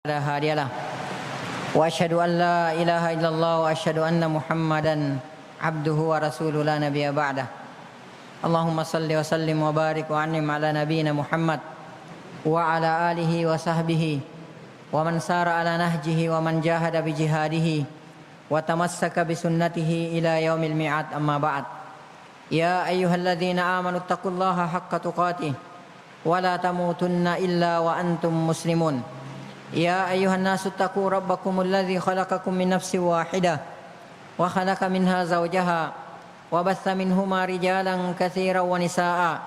لا هادي له وأشهد أن لا إله إلا الله وأشهد أن محمدا عبده ورسوله لا نبي بعده اللهم صل وسلم وبارك وأنعم على نبينا محمد وعلى آله وصحبه ومن سار على نهجه ومن جاهد بجهاده وتمسك بسنته إلى يوم الميعاد أما بعد يا أيها الذين آمنوا اتقوا الله حق تقاته ولا تموتن إلا وأنتم مسلمون يا أيها الناس اتقوا ربكم الذي خلقكم من نفس واحدة وخلق منها زوجها وبث منهما رجالا كثيرا ونساء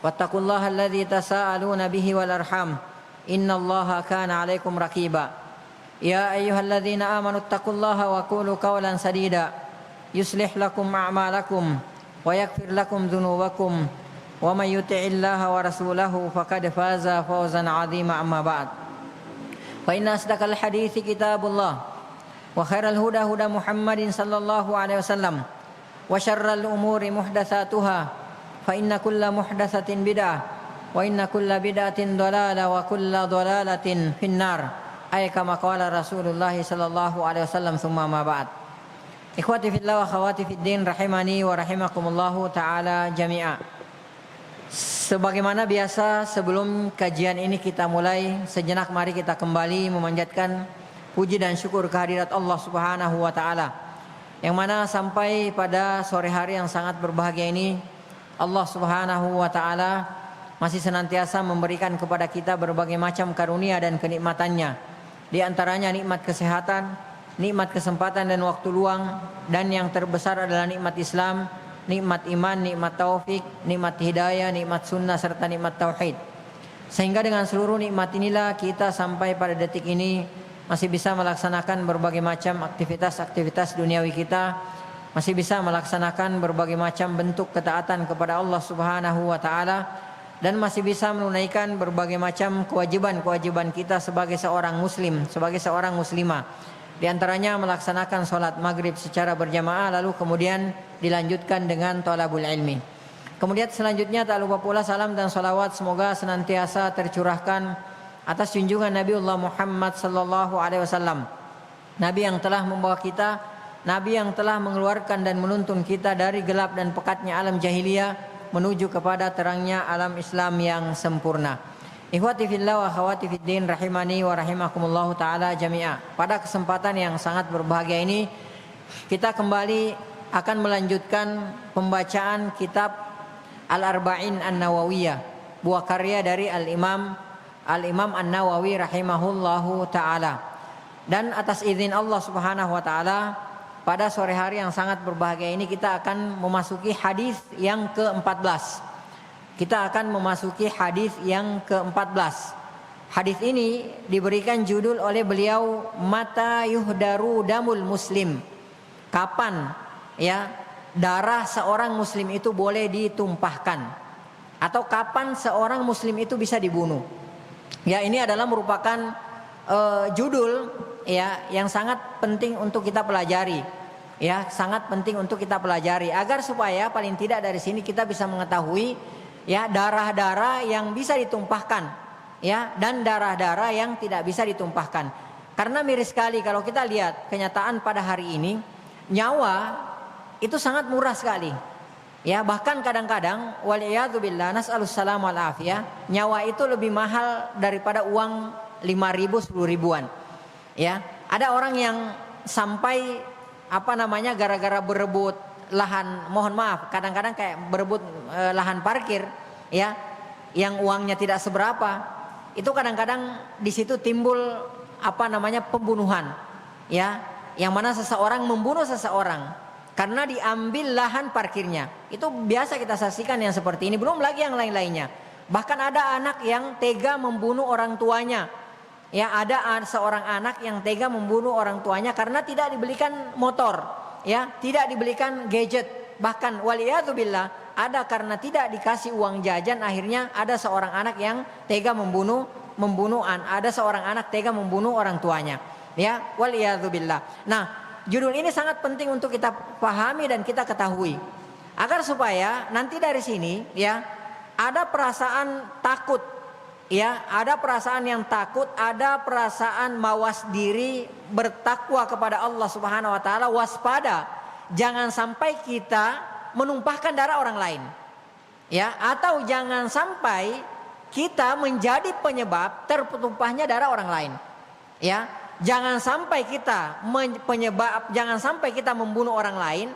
واتقوا الله الذي تساءلون به والأرحام إن الله كان عليكم رقيبا يا أيها الذين آمنوا اتقوا الله وقولوا قولا سديدا يصلح لكم أعمالكم ويغفر لكم ذنوبكم ومن يطع الله ورسوله فقد فاز فوزا عظيما أما بعد فإن أصدق الحديث كتاب الله وخير الهدى هدى محمد صلى الله عليه وسلم وشر الأمور محدثاتها فإن كل محدثة بدعة وإن كل بدعة ضلالة وكل ضلالة في النار أي كما قال رسول الله صلى الله عليه وسلم ثم ما بعد إخوتي في الله وأخواتي في الدين رحمني ورحمكم الله تعالى جميعا. Sebagaimana biasa sebelum kajian ini kita mulai, sejenak mari kita kembali memanjatkan puji dan syukur kehadirat Allah Subhanahu wa taala. Yang mana sampai pada sore hari yang sangat berbahagia ini Allah Subhanahu wa taala masih senantiasa memberikan kepada kita berbagai macam karunia dan kenikmatannya. Di antaranya nikmat kesehatan, nikmat kesempatan dan waktu luang, dan yang terbesar adalah nikmat Islam, nikmat iman, nikmat taufik, nikmat hidayah, nikmat sunnah, serta nikmat tauhid. Sehingga dengan seluruh nikmat inilah kita sampai pada detik ini masih bisa melaksanakan berbagai macam aktivitas duniawi kita, masih bisa melaksanakan berbagai macam bentuk ketaatan kepada Allah Subhanahu wa taala, dan masih bisa menunaikan berbagai macam kewajiban kita sebagai seorang muslim, sebagai seorang muslimah. Di antaranya melaksanakan sholat maghrib secara berjamaah, lalu kemudian dilanjutkan dengan thalabul ilmi. Kemudian selanjutnya tak lupa pula salam dan salawat semoga senantiasa tercurahkan atas junjungan Nabiullah Muhammad sallallahu alaihi wasallam. Nabi yang telah membawa kita, Nabi yang telah mengeluarkan dan menuntun kita dari gelap dan pekatnya alam jahiliyah menuju kepada terangnya alam Islam yang sempurna. Ikhwati fillah wa akhwati fiddin rahimani wa rahimakumullahu ta'ala jami'a. Pada kesempatan yang sangat berbahagia ini kita kembali akan melanjutkan pembacaan kitab Al-Arba'in An-Nawawiyah, buah karya dari Al-Imam An-Nawawi rahimahullahu ta'ala. Dan atas izin Allah Subhanahu wa ta'ala pada sore hari yang sangat berbahagia ini kita akan memasuki hadis yang ke-14. Kita akan memasuki hadis yang ke-14. Hadis ini diberikan judul oleh beliau Mata yuhdaru damul muslim. Kapan ya darah seorang muslim itu boleh ditumpahkan, atau kapan seorang muslim itu bisa dibunuh. Ya, ini adalah merupakan judul ya yang sangat penting untuk kita pelajari. Ya, sangat penting untuk kita pelajari agar supaya paling tidak dari sini kita bisa mengetahui ya darah-darah yang bisa ditumpahkan ya dan darah-darah yang tidak bisa ditumpahkan. Karena miris sekali kalau kita lihat kenyataan pada hari ini, nyawa itu sangat murah sekali. Ya, bahkan kadang-kadang waliyadzubillah nas'alus salam wal afiyah, nyawa itu lebih mahal daripada uang 5.000 10 ribuan. Ya, ada orang yang sampai gara-gara berebut lahan, mohon maaf, kadang-kadang kayak berebut lahan parkir ya yang uangnya tidak seberapa, itu kadang-kadang di situ timbul pembunuhan ya, yang mana seseorang membunuh seseorang karena diambil lahan parkirnya. Itu biasa kita saksikan yang seperti ini, belum lagi yang lain-lainnya. Bahkan ada anak yang tega membunuh orang tuanya. Ya, ada seorang anak yang tega membunuh orang tuanya karena tidak dibelikan motor, ya, tidak dibelikan gadget. Bahkan waliyadzubillah ada karena tidak dikasih uang jajan, akhirnya ada seorang anak yang tega ada seorang anak tega membunuh orang tuanya. Ya, waliyadzubillah. Nah, judul ini sangat penting untuk kita pahami dan kita ketahui agar supaya nanti dari sini ya ada perasaan takut Ya, ada perasaan yang takut, ada perasaan mawas diri, bertakwa kepada Allah Subhanahu wa taala, waspada. Jangan sampai kita menumpahkan darah orang lain. Ya, atau jangan sampai kita menjadi penyebab tertumpahnya darah orang lain. Ya, jangan sampai kita jangan sampai kita membunuh orang lain,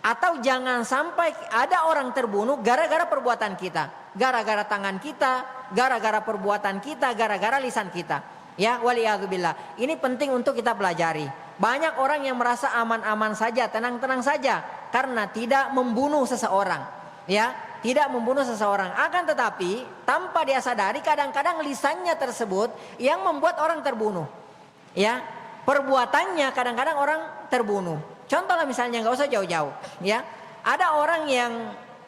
atau jangan sampai ada orang terbunuh gara-gara perbuatan kita, gara-gara tangan kita, gara-gara perbuatan kita, gara-gara lisan kita. Ya, waliyadzubillah. Ini penting untuk kita pelajari. Banyak orang yang merasa aman-aman saja, tenang-tenang saja karena tidak membunuh seseorang. Ya, tidak membunuh seseorang. Akan tetapi tanpa dia sadari kadang-kadang lisannya tersebut yang membuat orang terbunuh. Ya, perbuatannya kadang-kadang orang terbunuh. Contohnya misalnya, nggak usah jauh-jauh. Ya, ada orang yang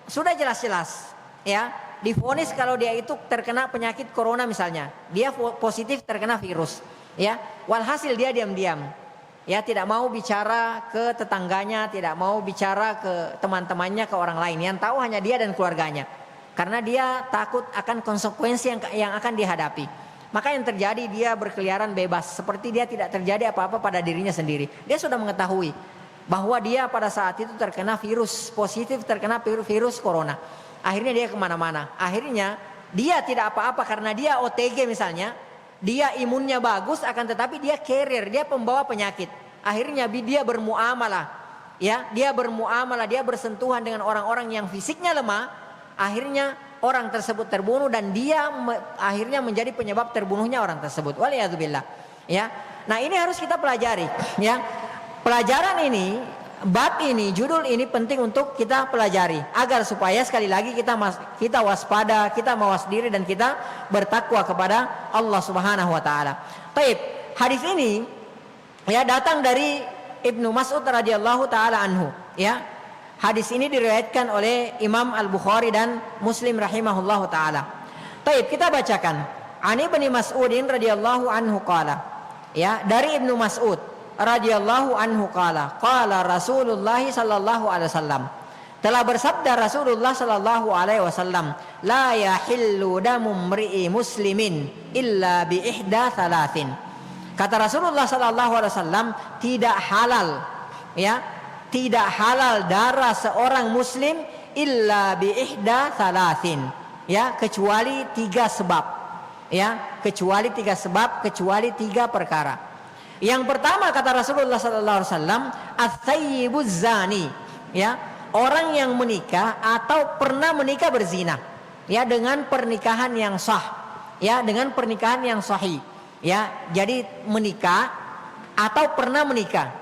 sudah jelas-jelas, ya, divonis kalau dia itu terkena penyakit corona misalnya, dia positif terkena virus. Ya, walhasil dia diam-diam. Ya, tidak mau bicara ke tetangganya, tidak mau bicara ke teman-temannya, ke orang lain. Yang tahu hanya dia dan keluarganya. Karena dia takut akan konsekuensi yang akan dihadapi. Maka yang terjadi, dia berkeliaran bebas, seperti dia tidak terjadi apa-apa pada dirinya sendiri. Dia sudah mengetahui bahwa dia pada saat itu terkena virus, positif terkena virus corona. Akhirnya dia kemana-mana. Akhirnya dia tidak apa-apa karena dia OTG misalnya. Dia imunnya bagus, akan tetapi dia carrier, dia pembawa penyakit. Akhirnya dia bermuamalah, ya, dia bermuamalah, dia bersentuhan dengan orang-orang yang fisiknya lemah. Akhirnya orang tersebut terbunuh dan dia akhirnya menjadi penyebab terbunuhnya orang tersebut. Waliyadzubillah. Ya, nah ini harus kita pelajari. Ya, pelajaran ini, bab ini, judul ini penting untuk kita pelajari agar supaya sekali lagi kita waspada, kita mawas diri dan kita bertakwa kepada Allah Subhanahu wa taala. Baik, hadis ini ya datang dari Ibnu Mas'ud radhiyallahu taala anhu, ya. Hadis ini diriwayatkan oleh Imam Al-Bukhari dan Muslim rahimahullahu taala. Baik, kita bacakan. Ani bin Mas'udin radhiyallahu anhu qala. Ya, dari Ibnu Mas'ud radhiyallahu anhu qala, qala Rasulullah sallallahu alaihi wasallam. Telah bersabda Rasulullah sallallahu alaihi wasallam, la yahillu damu mri'i muslimin illa bi ihda thalathin. Kata Rasulullah sallallahu alaihi wasallam, tidak halal, ya, tidak halal darah seorang muslim illa bi ihda thalathin, ya, kecuali 3 sebab, ya, kecuali 3 sebab, kecuali 3 perkara. Yang pertama kata Rasulullah sallallahu alaihi wasallam, ats-tsayyibuz zani, ya, orang yang menikah atau pernah menikah berzina, ya, dengan pernikahan yang sah, ya, dengan pernikahan yang sahih, ya. Jadi menikah atau pernah menikah,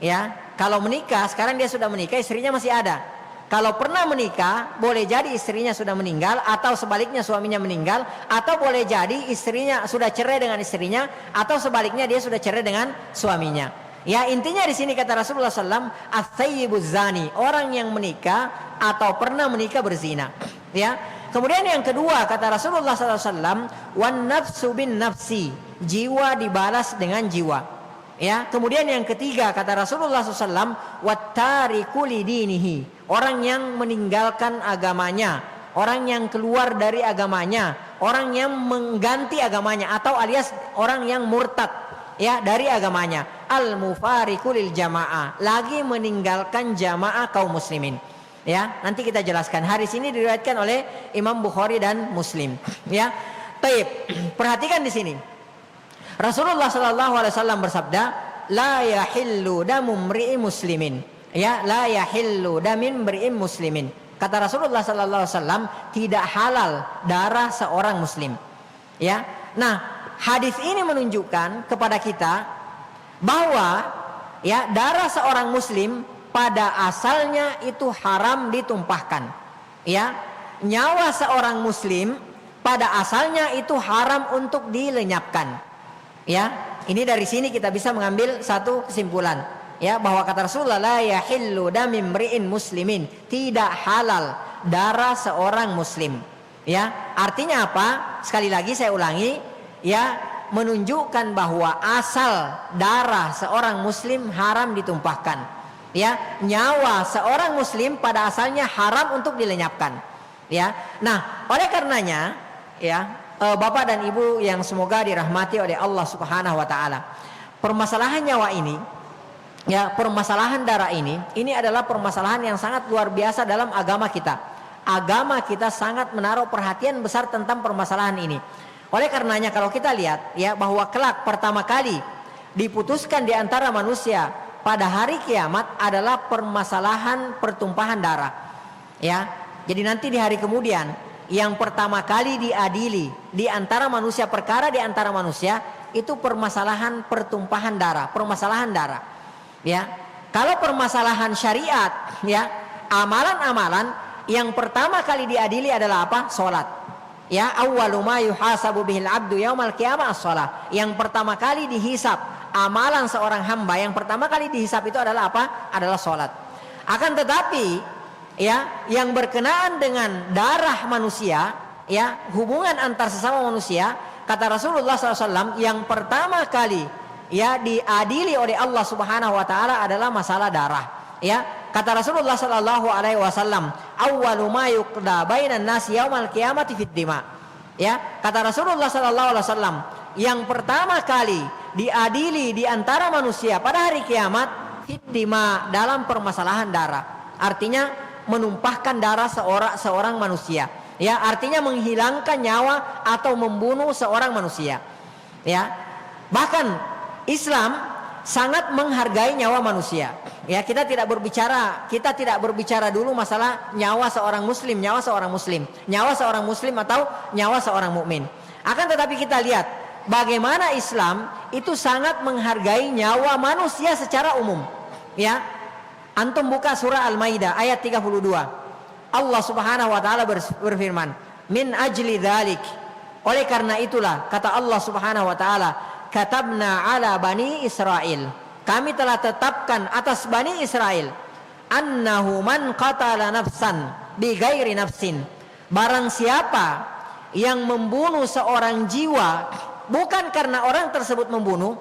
ya. Kalau menikah, sekarang dia sudah menikah, istrinya masih ada. Kalau pernah menikah, boleh jadi istrinya sudah meninggal, atau sebaliknya suaminya meninggal, atau boleh jadi istrinya sudah cerai dengan istrinya, atau sebaliknya dia sudah cerai dengan suaminya. Ya, intinya di sini kata Rasulullah SAW, ats-tsayyibuz zani, orang yang menikah atau pernah menikah berzina. Ya. Kemudian yang kedua kata Rasulullah SAW, wan nafsu bin nafsi, jiwa dibalas dengan jiwa. Ya, kemudian yang ketiga kata Rasulullah SAW, wattariku lidinihi, orang yang meninggalkan agamanya, orang yang keluar dari agamanya, orang yang mengganti agamanya, atau alias orang yang murtad, ya, dari agamanya. Al mufariqu lil jamaah, lagi meninggalkan jamaah kaum muslimin. Ya, nanti kita jelaskan. Hadis ini diriwayatkan oleh Imam Bukhari dan Muslim. Ya, baik. Perhatikan di sini. Rasulullah sallallahu alaihi wasallam bersabda, la yahillu damu mri'in muslimin. Ya, la yahillu damin mri'in muslimin. Kata Rasulullah sallallahu alaihi wasallam, tidak halal darah seorang muslim. Ya. Nah, hadis ini menunjukkan kepada kita bahwa, ya, darah seorang muslim pada asalnya itu haram ditumpahkan. Ya, nyawa seorang muslim pada asalnya itu haram untuk dilenyapkan. Ya, ini dari sini kita bisa mengambil satu kesimpulan, ya, bahwa kata Rasulullah, la yahillu damim mri'in muslimin, tidak halal darah seorang muslim. Ya, artinya apa? Sekali lagi saya ulangi, ya, menunjukkan bahwa asal darah seorang muslim haram ditumpahkan. Ya, nyawa seorang muslim pada asalnya haram untuk dilenyapkan. Ya, nah, oleh karenanya, ya, Bapak dan Ibu yang semoga dirahmati oleh Allah Subhanahu wa taala. Permasalahan nyawa ini, ya, permasalahan darah ini adalah permasalahan yang sangat luar biasa dalam agama kita. Agama kita sangat menaruh perhatian besar tentang permasalahan ini. Oleh karenanya kalau kita lihat ya bahwa kelak pertama kali diputuskan di antara manusia pada hari kiamat adalah permasalahan pertumpahan darah. Ya. Jadi nanti di hari kemudian yang pertama kali diadili di antara manusia, perkara di antara manusia itu permasalahan pertumpahan darah, permasalahan darah. Ya, kalau permasalahan syariat, ya, amalan-amalan yang pertama kali diadili adalah apa? Salat. Ya, awwalu ma yuhasabu bihil abdu yaumal qiyamah as-shalah. Yang pertama kali dihisab amalan seorang hamba, yang pertama kali dihisab itu adalah apa? Adalah salat. Akan tetapi ya, yang berkenaan dengan darah manusia, ya, hubungan antar sesama manusia, kata Rasulullah SAW, yang pertama kali ya diadili oleh Allah Subhanahu wa taala adalah masalah darah. Ya, kata Rasulullah SAW, awwalu ma yuqda bainan nasi yaumal qiyamati fid dima. Ya, kata Rasulullah SAW, yang pertama kali diadili di antara manusia pada hari kiamat fid dima, dalam permasalahan darah. Artinya menumpahkan darah seorang manusia. Ya, artinya menghilangkan nyawa atau membunuh seorang manusia. Ya. Bahkan Islam sangat menghargai nyawa manusia. Ya, kita tidak berbicara dulu masalah nyawa seorang muslim, nyawa seorang muslim atau nyawa seorang mukmin. Akan tetapi kita lihat bagaimana Islam itu sangat menghargai nyawa manusia secara umum. Ya. Antum buka surah Al-Maidah ayat 32. Allah Subhanahu wa taala berfirman, "Min ajli dzalik." Oleh karena itulah kata Allah Subhanahu wa taala, "Katabna 'ala bani Israil." Kami telah tetapkan atas Bani Israel, annahu man qatala nafsan bighairi nafsin. Barang siapa yang membunuh seorang jiwa bukan karena orang tersebut membunuh,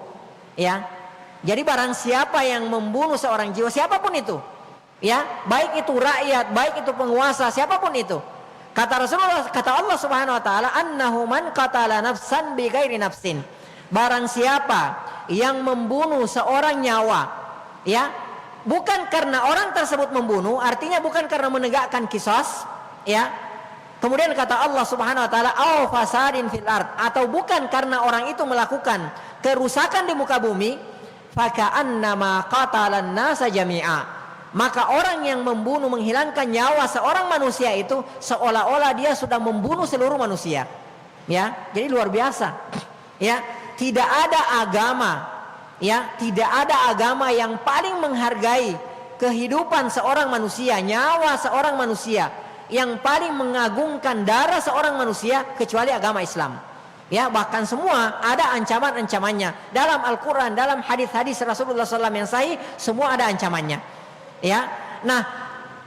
ya. Jadi barang siapa yang membunuh seorang jiwa, siapapun itu, ya, baik itu rakyat, baik itu penguasa, siapapun itu. Kata Rasulullah, kata Allah Subhanahu wa taala, annahu man qatala nafsan bighairi nafsin. Barang siapa yang membunuh seorang nyawa, ya, bukan karena orang tersebut membunuh, artinya bukan karena menegakkan qisas, ya. Kemudian kata Allah Subhanahu wa taala, au fasadin fil ard, atau bukan karena orang itu melakukan kerusakan di muka bumi, faka'annama qatalan nasa jami'a. Maka orang yang membunuh, menghilangkan nyawa seorang manusia itu seolah-olah dia sudah membunuh seluruh manusia. Ya, jadi luar biasa. Ya, tidak ada agama, ya, tidak ada agama yang paling menghargai kehidupan seorang manusia, nyawa seorang manusia, yang paling mengagungkan darah seorang manusia kecuali agama Islam. Ya, bahkan semua ada ancaman-ancamannya dalam Al-Quran, dalam hadis-hadis Rasulullah SAW yang sahih, semua ada ancamannya. Ya, nah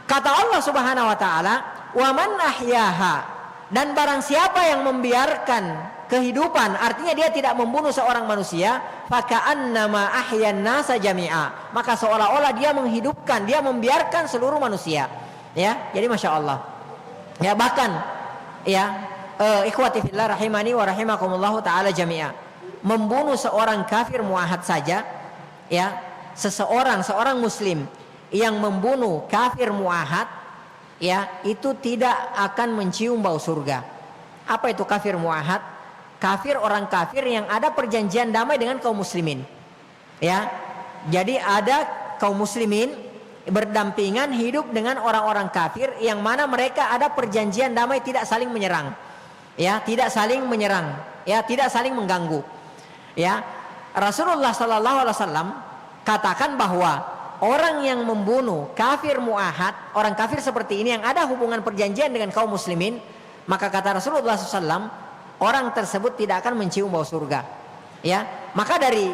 kata Allah Subhanahu Wa Taala, wa man ahyaha, dan barang siapa yang membiarkan kehidupan, artinya dia tidak membunuh seorang manusia, faka'annama ahyan nasa jami'a, maka seolah-olah dia menghidupkan, dia membiarkan seluruh manusia. Ya, jadi masya Allah. Ya, bahkan ya, ikhwati fillah rahimani wa rahimakumullah taala jami'a, membunuh seorang kafir muahad saja, ya, seorang muslim yang membunuh kafir muahad, ya, itu tidak akan mencium bau surga. Apa itu kafir muahad? Kafir, orang kafir yang ada perjanjian damai dengan kaum muslimin. Ya, jadi ada kaum muslimin berdampingan hidup dengan orang-orang kafir yang mana mereka ada perjanjian damai, tidak saling menyerang. Ya, tidak saling menyerang, ya, tidak saling mengganggu. Ya, Rasulullah Sallallahu Alaihi Wasallam katakan bahwa orang yang membunuh kafir muahad, orang kafir seperti ini yang ada hubungan perjanjian dengan kaum muslimin, maka kata Rasulullah SAW, orang tersebut tidak akan mencium bau surga. Ya, maka dari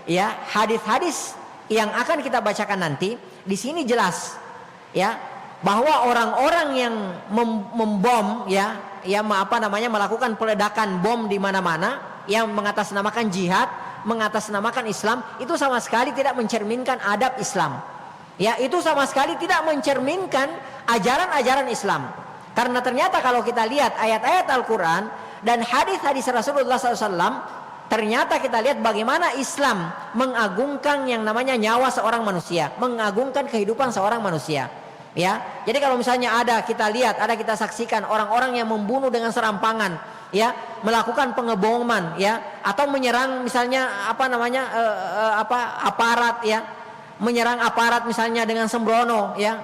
ya hadis-hadis yang akan kita bacakan nanti, di sini jelas, ya, bahwa orang-orang yang membom, ya, melakukan peledakan bom di mana-mana, yang mengatasnamakan jihad, mengatasnamakan Islam, itu sama sekali tidak mencerminkan adab Islam. Ya, itu sama sekali tidak mencerminkan ajaran-ajaran Islam. Karena ternyata kalau kita lihat ayat-ayat Al-Quran, Dan hadis-hadis Rasulullah SAW, ternyata kita lihat bagaimana Islam mengagungkan yang namanya nyawa seorang manusia, mengagungkan kehidupan seorang manusia. Ya, jadi kalau misalnya ada kita lihat, ada kita saksikan orang-orang yang membunuh dengan serampangan, ya, melakukan pengeboman, ya, atau menyerang misalnya aparat, ya, menyerang aparat misalnya dengan sembrono, ya,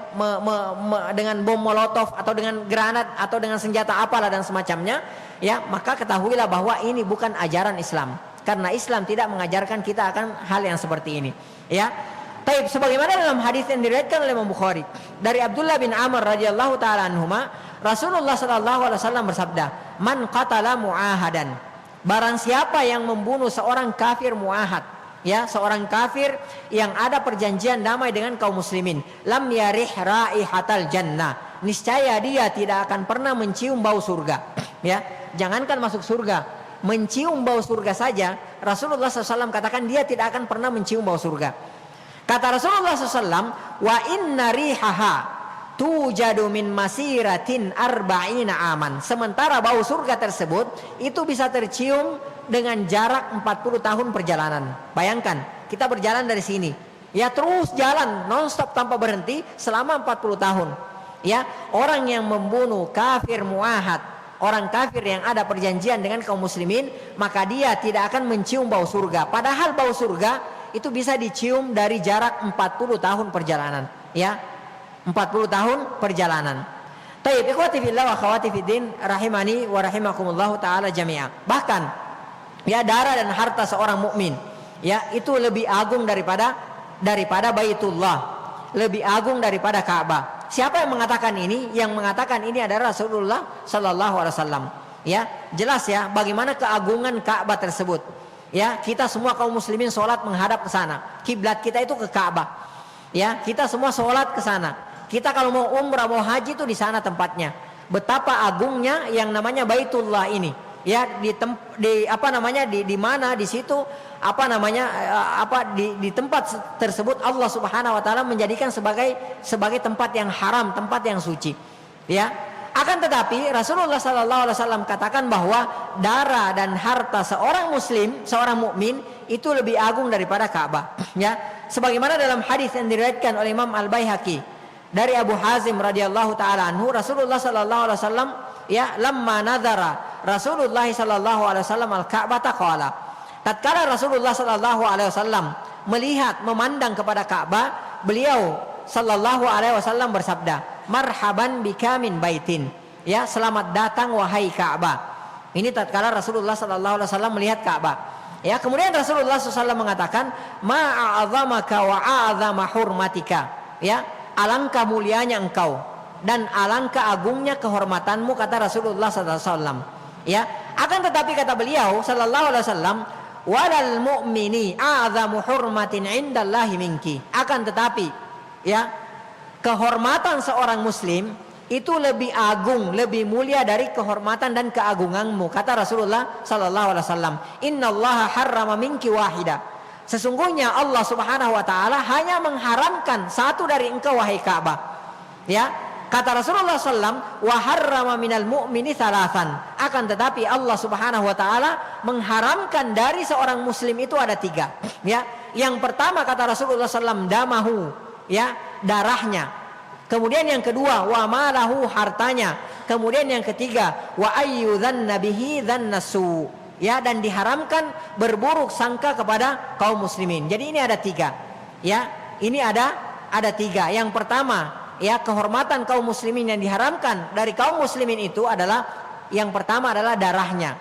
dengan bom molotov atau dengan granat atau dengan senjata apalah dan semacamnya, ya, maka ketahuilah bahwa ini bukan ajaran Islam, karena Islam tidak mengajarkan kita akan hal yang seperti ini, ya. Taib, sebagaimana dalam hadis yang diriwayatkan oleh Imam Bukhari dari Abdullah bin Amr radhiyallahu taala anhuma, Rasulullah sallallahu alaihi wasallam bersabda, "Man qatala mu'ahadan." Barang siapa yang membunuh seorang kafir mu'ahad, ya, seorang kafir yang ada perjanjian damai dengan kaum muslimin, lam yarih raihatal jannah. Niscaya dia tidak akan pernah mencium bau surga. Ya, jangankan masuk surga, mencium bau surga saja Rasulullah SAW katakan dia tidak akan pernah mencium bau surga. Kata Rasulullah SAW, wa inna rihaha tujadu min masiratin arba'ina aman. Sementara bau surga tersebut itu bisa tercium dengan jarak 40 tahun perjalanan. Bayangkan, kita berjalan dari sini, ya, terus jalan non-stop tanpa berhenti selama 40 tahun. Ya, orang yang membunuh kafir muahad, orang kafir yang ada perjanjian dengan kaum muslimin, maka dia tidak akan mencium bau surga. Padahal bau surga itu bisa dicium dari jarak 40 tahun perjalanan, ya, 40 tahun perjalanan. Taib, ikhwati fillah wa akhwati fiddin rahimani wa rahimakumullah taala jami'a. Bahkan, ya, darah dan harta seorang mukmin, ya, itu lebih agung daripada Baitullah, lebih agung daripada Ka'bah. Siapa yang mengatakan ini? Yang mengatakan ini adalah Rasulullah sallallahu alaihi wasallam. Ya, jelas ya bagaimana keagungan Ka'bah tersebut. Ya, kita semua kaum muslimin sholat menghadap ke sana. Kiblat kita itu ke Ka'bah. Ya, kita semua sholat ke sana. Kita kalau mau umrah, mau haji itu di sana tempatnya. Betapa agungnya yang namanya Baitullah ini. Ya, di mana di situ di tempat tersebut Allah Subhanahu wa taala menjadikan sebagai tempat yang haram, tempat yang suci. Ya. Akan tetapi Rasulullah sallallahu alaihi wasallam katakan bahwa darah dan harta seorang muslim, seorang mukmin itu lebih agung daripada Ka'bah, ya. Sebagaimana dalam hadis yang diriwayatkan oleh Imam Al-Baihaqi dari Abu Hazim radhiyallahu taala anhu, Rasulullah sallallahu alaihi wasallam, ya, lamma nadhara Rasulullah sallallahu alaihi wasallam al-Ka'bah qala. Tatkala Rasulullah sallallahu alaihi wasallam melihat, memandang kepada Ka'bah, beliau sallallahu alaihi wasallam bersabda, marhaban bika min baitin, ya, selamat datang wahai Ka'bah. Ini tatkala Rasulullah sallallahu alaihi wasallam melihat Ka'bah. Ya, kemudian Rasulullah SAW mengatakan, ma'a'azamaka wa'a'azama hurmatika, ya, alangkah mulianya engkau dan alangkah agungnya kehormatanmu, kata Rasulullah sallallahu alaihi wasallam. Ya, akan tetapi kata beliau sallallahu alaihi wasallam, walal mu'mini a'zamu hurmatin indallahi minki. Akan tetapi, ya, kehormatan seorang muslim itu lebih agung, lebih mulia dari kehormatan dan keagunganmu, kata Rasulullah sallallahu alaihi wasallam. Innallaha harrama minki wahida. Sesungguhnya Allah Subhanahu wa taala hanya mengharamkan satu dari engkau wahai Ka'bah. Ya, kata Rasulullah sallam, wa harrama minal mu'mini thalathan. Akan tetapi Allah Subhanahu wa taala mengharamkan dari seorang muslim itu ada 3. Ya, yang pertama kata Rasulullah sallam, damahu, ya, darahnya. Kemudian yang kedua, wa malahu, hartanya. Kemudian yang ketiga, wa ayyudzanna bihi dzannasu, ya, dan diharamkan berburuk sangka kepada kaum muslimin. Jadi ini ada 3. Ya, ini ada 3. Yang pertama, ya, kehormatan kaum muslimin yang diharamkan dari kaum muslimin itu adalah, yang pertama adalah darahnya.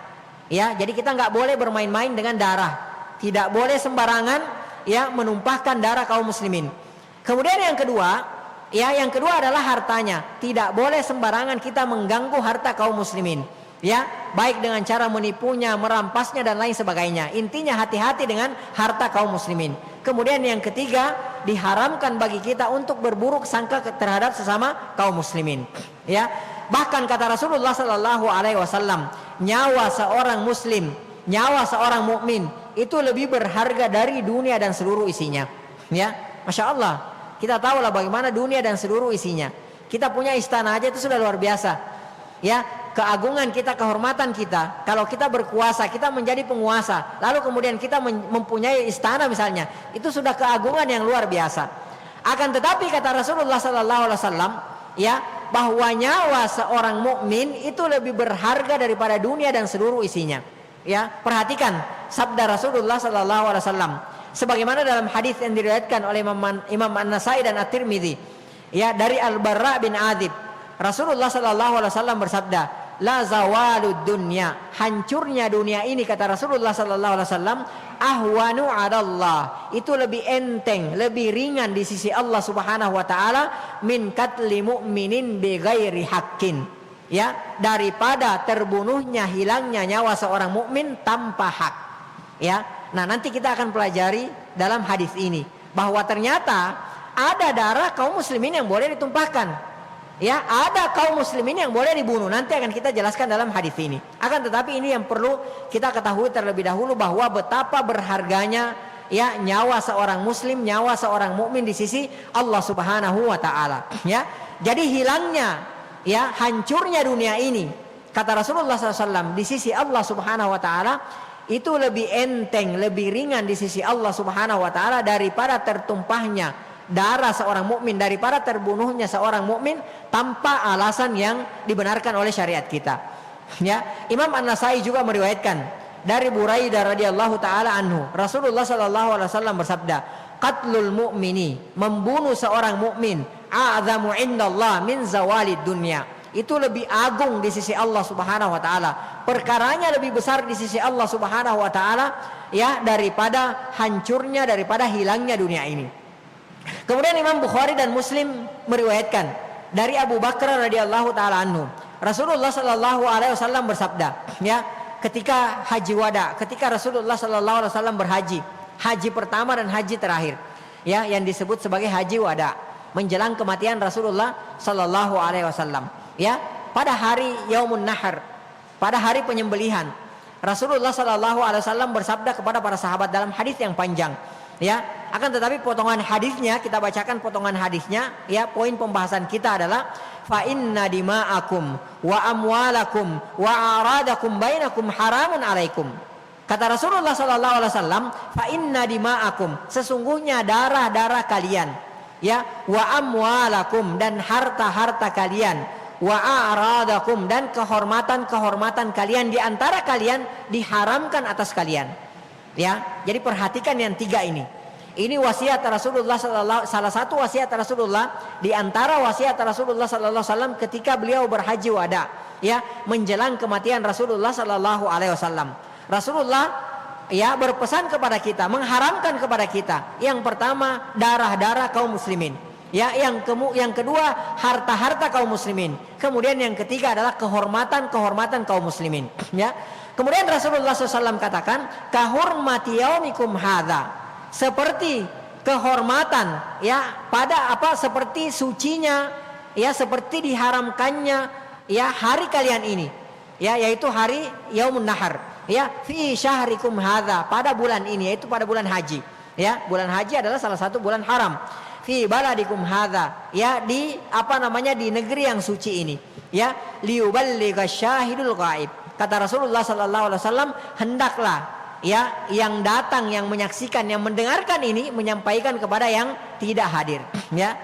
Ya, jadi kita nggak boleh bermain-main dengan darah. Tidak boleh sembarangan, ya, menumpahkan darah kaum muslimin. Kemudian yang kedua, ya, yang kedua adalah hartanya. Tidak boleh sembarangan kita mengganggu harta kaum muslimin, ya, baik dengan cara menipunya, merampasnya dan lain sebagainya. Intinya hati-hati dengan harta kaum muslimin. Kemudian yang ketiga, diharamkan bagi kita untuk berburuk sangka terhadap sesama kaum muslimin. Ya, bahkan kata Rasulullah sallallahu alaihi wasallam, nyawa seorang muslim, nyawa seorang mukmin itu lebih berharga dari dunia dan seluruh isinya. Ya, masya Allah. Kita tahulah bagaimana dunia dan seluruh isinya. Kita punya istana aja itu sudah luar biasa. Ya, keagungan kita, kehormatan kita. Kalau kita berkuasa, kita menjadi penguasa, lalu kemudian kita mempunyai istana misalnya, itu sudah keagungan yang luar biasa. Akan tetapi kata Rasulullah sallallahu alaihi wasallam, ya, bahwa nyawa seorang mukmin itu lebih berharga daripada dunia dan seluruh isinya. Ya, perhatikan sabda Rasulullah sallallahu alaihi wasallam sebagaimana dalam hadis yang diriwayatkan oleh Imam An-Nasai dan At-Tirmidzi, ya, dari Al-Barra bin Adzib. Rasulullah sallallahu alaihi wasallam bersabda, la zawalud dunya, hancurnya dunia ini kata Rasulullah sallallahu alaihi wasallam, ahwanu 'alallah, itu lebih enteng, lebih ringan di sisi Allah Subhanahu wa taala, min katli mu'minin bighairi haqqin, ya, daripada terbunuhnya, hilangnya nyawa seorang mukmin tanpa hak. Ya. Nah, nanti kita akan pelajari dalam hadis ini bahwa ternyata ada darah kaum muslimin yang boleh ditumpahkan. Ya, ada kaum muslimin yang boleh dibunuh. Nanti akan kita jelaskan dalam hadis ini. Akan tetapi ini yang perlu kita ketahui terlebih dahulu bahwa betapa berharganya, ya, nyawa seorang muslim, nyawa seorang mukmin di sisi Allah Subhanahu wa taala. Ya. Jadi hilangnya, ya, hancurnya dunia ini kata Rasulullah SAW di sisi Allah Subhanahu wa taala itu lebih enteng, lebih ringan di sisi Allah Subhanahu wa taala daripada tertumpahnya darah seorang mukmin, daripada terbunuhnya seorang mukmin tanpa alasan yang dibenarkan oleh syariat kita. Ya, Imam An-Nasai juga meriwayatkan dari Buraidah radhiyallahu taala anhu, Rasulullah sallallahu alaihi wasallam bersabda, qatlul mu'mini, membunuh seorang mukmin, a'zamu indallah min zawalid dunya, itu lebih agung di sisi Allah Subhanahu wa taala, perkaranya lebih besar di sisi Allah Subhanahu wa taala, ya, daripada hancurnya, daripada hilangnya dunia ini. Kemudian Imam Bukhari dan Muslim meriwayatkan dari Abu Bakar radhiyallahu taala anhu, Rasulullah sallallahu alaihi wasallam bersabda, ya, ketika haji wada, ketika Rasulullah sallallahu alaihi wasallam berhaji, haji pertama dan haji terakhir, ya, yang disebut sebagai haji wada, menjelang kematian Rasulullah sallallahu alaihi wasallam, ya, pada hari Yaumun Nahar, pada hari penyembelihan, Rasulullah sallallahu alaihi wasallam bersabda kepada para sahabat dalam hadis yang panjang, ya. Akan tetapi potongan hadisnya kita bacakan, potongan hadisnya, ya, poin pembahasan kita adalah fa inna dima'akum wa amwalakum wa aradakum bainakum haramun alaikum. Kata Rasulullah sallallahu alaihi wasallam, fa inna dima'akum, sesungguhnya darah-darah kalian, ya, wa amwalakum, dan harta-harta kalian, wa aradakum, dan kehormatan-kehormatan kalian di antara kalian diharamkan atas kalian. Ya, jadi perhatikan yang tiga ini. Ini wasiat Rasulullah salah satu wasiat Rasulullah di antara wasiat Rasulullah sallallahu alaihi wasallam ketika beliau berhaji wada, ya, menjelang kematian Rasulullah sallallahu alaihi wasallam. Rasulullah, ya, berpesan kepada kita, mengharamkan kepada kita, yang pertama darah-darah kaum muslimin, ya, yang kedua harta-harta kaum muslimin, kemudian yang ketiga adalah kehormatan-kehormatan kaum muslimin, ya. Kemudian Rasulullah SAW katakan, kahurmati yaumikum hadza, seperti kehormatan, ya, pada apa, seperti sucinya, ya, seperti diharamkannya, ya, hari kalian ini, ya, yaitu hari Yaumun Nahar, ya, fi syahrikum hadza, pada bulan ini, yaitu pada bulan haji, ya. Bulan haji adalah salah satu bulan haram. Fi baladikum hadza, ya, di apa namanya, di negeri yang suci ini, ya, liuballigha syahidul ghaib. Kata Rasulullah sallallahu alaihi wasallam, hendaklah, ya, yang datang, yang menyaksikan, yang mendengarkan ini menyampaikan kepada yang tidak hadir, ya.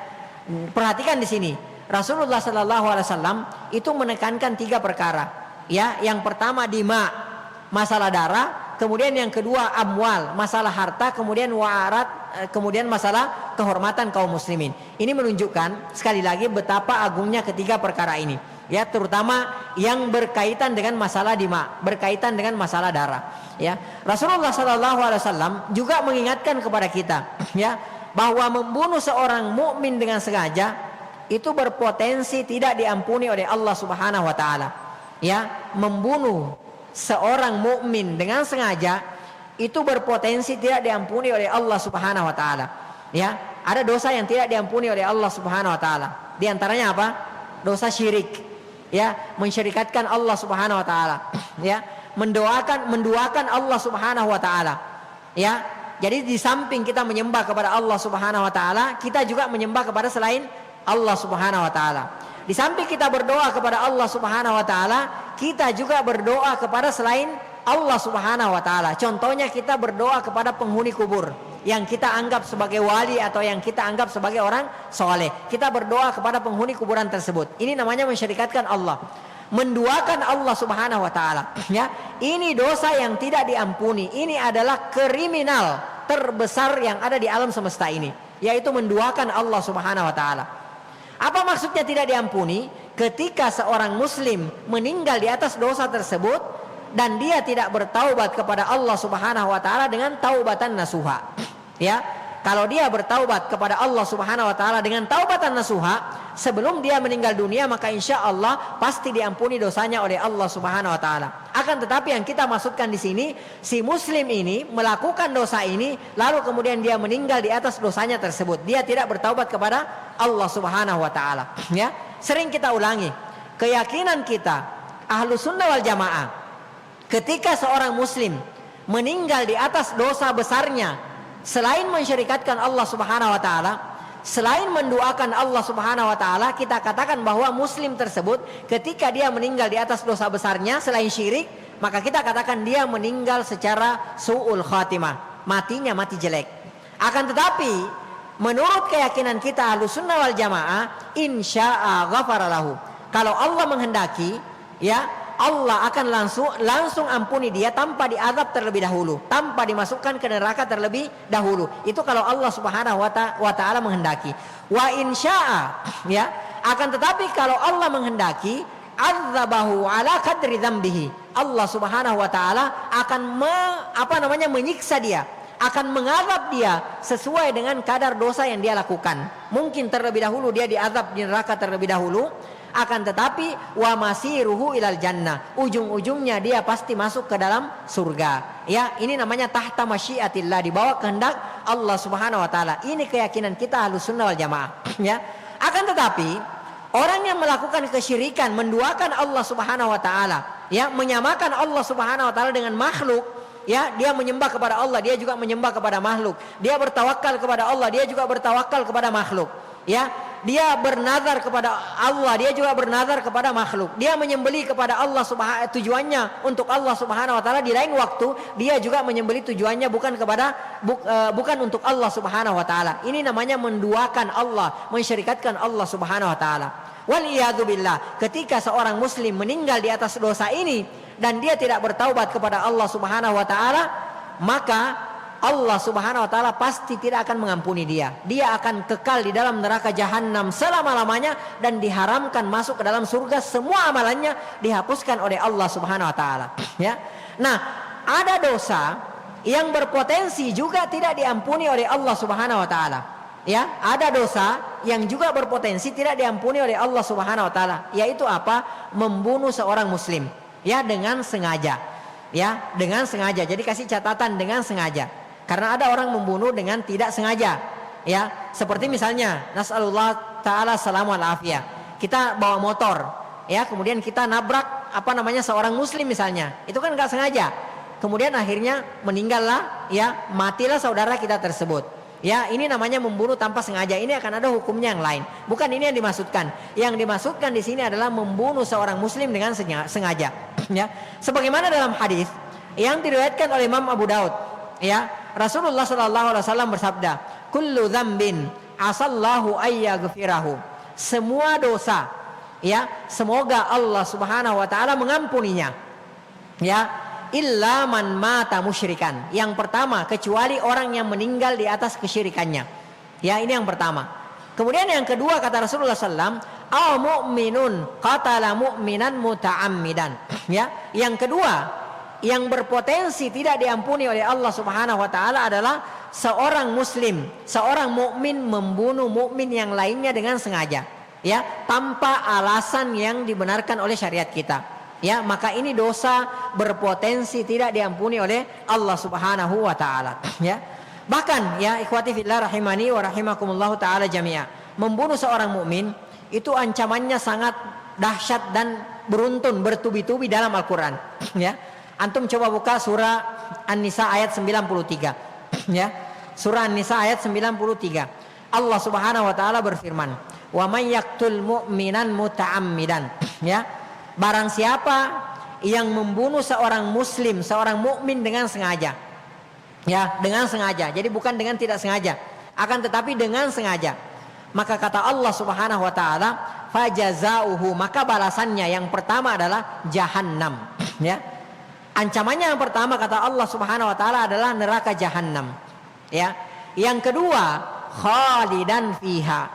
Perhatikan di sini, Rasulullah sallallahu alaihi wasallam itu menekankan tiga perkara, ya. Yang pertama dima, masalah darah, kemudian yang kedua amwal, masalah harta, kemudian wa'arat, kemudian masalah kehormatan kaum muslimin. Ini menunjukkan sekali lagi betapa agungnya ketiga perkara ini, ya, terutama yang berkaitan dengan masalah dima, berkaitan dengan masalah darah, ya. Rasulullah sallallahu alaihi wasallam juga mengingatkan kepada kita, ya, bahwa membunuh seorang mukmin dengan sengaja itu berpotensi tidak diampuni oleh Allah Subhanahu wa taala, ya. Membunuh seorang mukmin dengan sengaja itu berpotensi tidak diampuni oleh Allah Subhanahu wa taala, ya. Ada dosa yang tidak diampuni oleh Allah Subhanahu wa taala. Di antaranya apa? Dosa syirik, ya, mensyirikatkan Allah Subhanahu wa taala, ya, menduakan Allah Subhanahu wa taala, ya. Jadi di samping kita menyembah kepada Allah Subhanahu wa taala, kita juga menyembah kepada selain Allah Subhanahu wa taala. Di samping kita berdoa kepada Allah Subhanahu wa taala, kita juga berdoa kepada selain Allah Subhanahu wa taala. Contohnya kita berdoa kepada penghuni kubur yang kita anggap sebagai wali atau yang kita anggap sebagai orang soleh. Kita berdoa kepada penghuni kuburan tersebut. Ini namanya mensyirikatkan Allah, menduakan Allah Subhanahu wa taala. Ya, ini dosa yang tidak diampuni. Ini adalah kriminal terbesar yang ada di alam semesta ini, yaitu menduakan Allah Subhanahu wa taala. Apa maksudnya tidak diampuni? Ketika seorang muslim meninggal di atas dosa tersebut dan dia tidak bertaubat kepada Allah Subhanahu wa taala dengan taubatan nasuha. Ya, kalau dia bertaubat kepada Allah Subhanahu wa taala dengan taubatan nasuha sebelum dia meninggal dunia, maka insya Allah pasti diampuni dosanya oleh Allah Subhanahu wa taala. Akan tetapi yang kita maksudkan di sini, si muslim ini melakukan dosa ini lalu kemudian dia meninggal di atas dosanya tersebut. Dia tidak bertaubat kepada Allah Subhanahu wa taala. Ya, sering kita ulangi, keyakinan kita Ahlus Sunnah wal Jamaah, ketika seorang muslim meninggal di atas dosa besarnya, selain mensyirikatkan Allah Subhanahu wa taala, selain mendoakan Allah Subhanahu wa taala, kita katakan bahwa muslim tersebut ketika dia meninggal di atas dosa besarnya selain syirik, maka kita katakan dia meninggal secara su'ul khatimah, matinya mati jelek. Akan tetapi menurut keyakinan kita Ahlus Sunnah wal Jamaah, insya'a ghafara lahu. Kalau Allah menghendaki, ya, Allah akan langsung ampuni dia tanpa diazab terlebih dahulu, tanpa dimasukkan ke neraka terlebih dahulu. Itu kalau Allah Subhanahu wa taala menghendaki. Wa insya'a, ya, akan tetapi kalau Allah menghendaki, adzabahu ala qadri dzambihi. Allah Subhanahu wa taala akan menyiksa dia, akan mengazab dia sesuai dengan kadar dosa yang dia lakukan. Mungkin terlebih dahulu dia diazab di neraka terlebih dahulu, akan tetapi wa masiruhu ilal jannah, ujung-ujungnya dia pasti masuk ke dalam surga. Ya, ini namanya tahta masyiatillah, di bawah kehendak Allah Subhanahu wa taala. Ini keyakinan kita Ahlus Sunnah wal Jamaah. Ya, akan tetapi orang yang melakukan kesyirikan, menduakan Allah Subhanahu wa taala, ya, menyamakan Allah Subhanahu wa taala dengan makhluk, ya, dia menyembah kepada Allah, dia juga menyembah kepada makhluk. Dia bertawakal kepada Allah, dia juga bertawakal kepada makhluk. Ya, dia bernazar kepada Allah, dia juga bernazar kepada makhluk. Dia menyembeli kepada Allah tujuannya untuk Allah Subhanahu wa taala. Di lain waktu dia juga menyembeli tujuannya bukan untuk Allah Subhanahu wa taala. Ini namanya menduakan Allah, mensyirikatkan Allah Subhanahu wa taala. Wal iyadu billah, ketika seorang muslim meninggal di atas dosa ini dan dia tidak bertaubat kepada Allah Subhanahu wa taala, maka Allah Subhanahu wa taala pasti tidak akan mengampuni dia. Dia akan kekal di dalam neraka jahanam selama-lamanya dan diharamkan masuk ke dalam surga. Semua amalannya dihapuskan oleh Allah Subhanahu wa taala. Ya. Nah, ada dosa yang berpotensi juga tidak diampuni oleh Allah Subhanahu wa taala. Ya, ada dosa yang juga berpotensi tidak diampuni oleh Allah Subhanahu wa taala, yaitu apa? Membunuh seorang muslim, ya, dengan sengaja. Ya, dengan sengaja. Jadi kasih catatan, dengan sengaja. Karena ada orang membunuh dengan tidak sengaja, ya. Seperti misalnya, nasallallahu taala salamu wal afiyah. Kita bawa motor, ya, kemudian kita nabrak seorang muslim misalnya. Itu kan enggak sengaja. Kemudian akhirnya meninggallah, ya, matilah saudara kita tersebut. Ya, ini namanya membunuh tanpa sengaja. Ini akan ada hukumnya yang lain. Bukan ini yang dimaksudkan. Yang dimaksudkan di sini adalah membunuh seorang muslim dengan sengaja. Ya, sebagaimana dalam hadis yang diriwayatkan oleh Imam Abu Daud, ya, Rasulullah SAW bersabda, kullu dzambin asallahu ayyaghfirahu. Semua dosa, ya, semoga Allah Subhanahu wa taala mengampuninya. Ya, illa man mata musyrikan. Yang pertama, kecuali orang yang meninggal di atas kesyirikannya. Ya, ini yang pertama. Kemudian yang kedua kata Rasulullah SAW, aw mu'minun qatala mu'minan muta'ammidan. Ya, yang kedua yang berpotensi tidak diampuni oleh Allah Subhanahu wa taala adalah seorang muslim, seorang mukmin membunuh mukmin yang lainnya dengan sengaja, ya, tanpa alasan yang dibenarkan oleh syariat kita. Ya, maka ini dosa berpotensi tidak diampuni oleh Allah Subhanahu wa taala, ya. Bahkan, ya, ikhwati fillah rahimani wa rahimakumullah taala jami'a, membunuh seorang mukmin itu ancamannya sangat dahsyat dan beruntun, bertubi-tubi dalam Al-Qur'an, ya. Antum coba buka surah An-Nisa ayat 93, ya. Surah An-Nisa ayat 93. Allah Subhanahu wa taala berfirman, Wa may yaqtul mu'minan muta'ammidan. Ya. Barang siapa yang membunuh seorang muslim, seorang mukmin dengan sengaja. Ya, dengan sengaja. Jadi bukan dengan tidak sengaja, akan tetapi dengan sengaja. Maka kata Allah Subhanahu wa taala, fajazauhu, maka balasannya yang pertama adalah jahannam. Ya. Ancamannya yang pertama kata Allah Subhanahu wa taala adalah neraka jahannam. Ya. Yang kedua, khalidan fiha.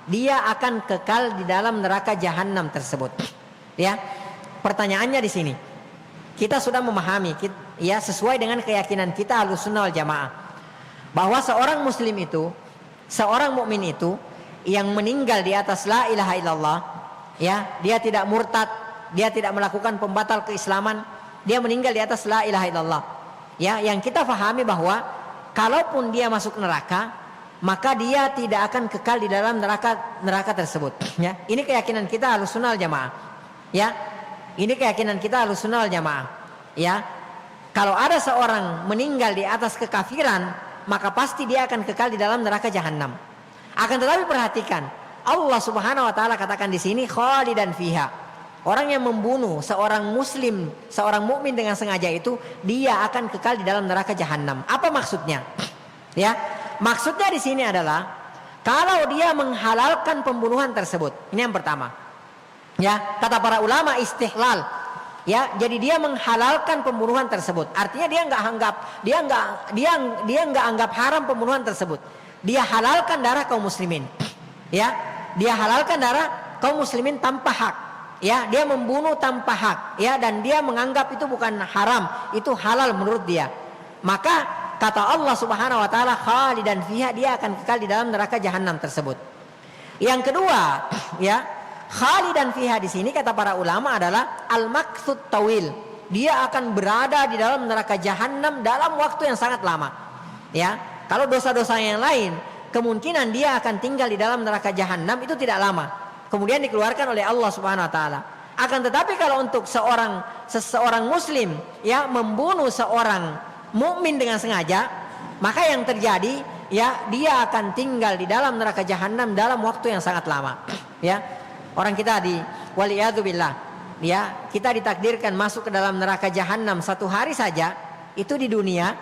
Dia akan kekal di dalam neraka jahannam tersebut. Ya. Pertanyaannya di sini. Kita sudah memahami ya sesuai dengan keyakinan kita Ahlussunnah wal Jamaah bahwa seorang muslim itu, seorang mukmin itu yang meninggal di atas la ilaha illallah, ya, dia tidak murtad, dia tidak melakukan pembatal keislaman, dia meninggal di atas la ilaha illallah. Ya, yang kita fahami bahwa kalaupun dia masuk neraka, maka dia tidak akan kekal di dalam neraka tersebut. Ya, ini keyakinan kita Ahlussunnah wal Jamaah. Ya, ini keyakinan kita Ahlussunnah wal Jamaah. Ya, kalau ada seorang meninggal di atas kekafiran, maka pasti dia akan kekal di dalam neraka jahanam. Akan tetapi perhatikan, Allah Subhanahu wa taala katakan di sini khalidan fiha. Orang yang membunuh seorang muslim, seorang mukmin dengan sengaja itu, dia akan kekal di dalam neraka jahanam. Apa maksudnya? Ya, maksudnya di sini adalah kalau dia menghalalkan pembunuhan tersebut. Ini yang pertama. Ya, kata para ulama istihlal. Ya, jadi dia menghalalkan pembunuhan tersebut. Artinya dia nggak anggap haram pembunuhan tersebut. Dia halalkan darah kaum muslimin. Ya, dia halalkan darah kaum muslimin tanpa hak. Ya, dia membunuh tanpa hak. Ya, dan dia menganggap itu bukan haram, itu halal menurut dia. Maka kata Allah Subhanahu wa taala khalidan fiha, dia akan kekal di dalam neraka jahanam tersebut. Yang kedua, ya, khalidan fiha di sini kata para ulama adalah al-maqsud tawil. Dia akan berada di dalam neraka jahanam dalam waktu yang sangat lama. Ya, kalau dosa-dosa yang lain, kemungkinan dia akan tinggal di dalam neraka jahanam itu tidak lama. Kemudian dikeluarkan oleh Allah Subhanahu wa taala. Akan tetapi kalau untuk seseorang muslim ya membunuh seorang mukmin dengan sengaja, maka yang terjadi ya dia akan tinggal di dalam neraka jahanam dalam waktu yang sangat lama. Ya. Orang kita di waliyadzubillah, ya, kita ditakdirkan masuk ke dalam neraka jahanam satu hari saja, itu di dunia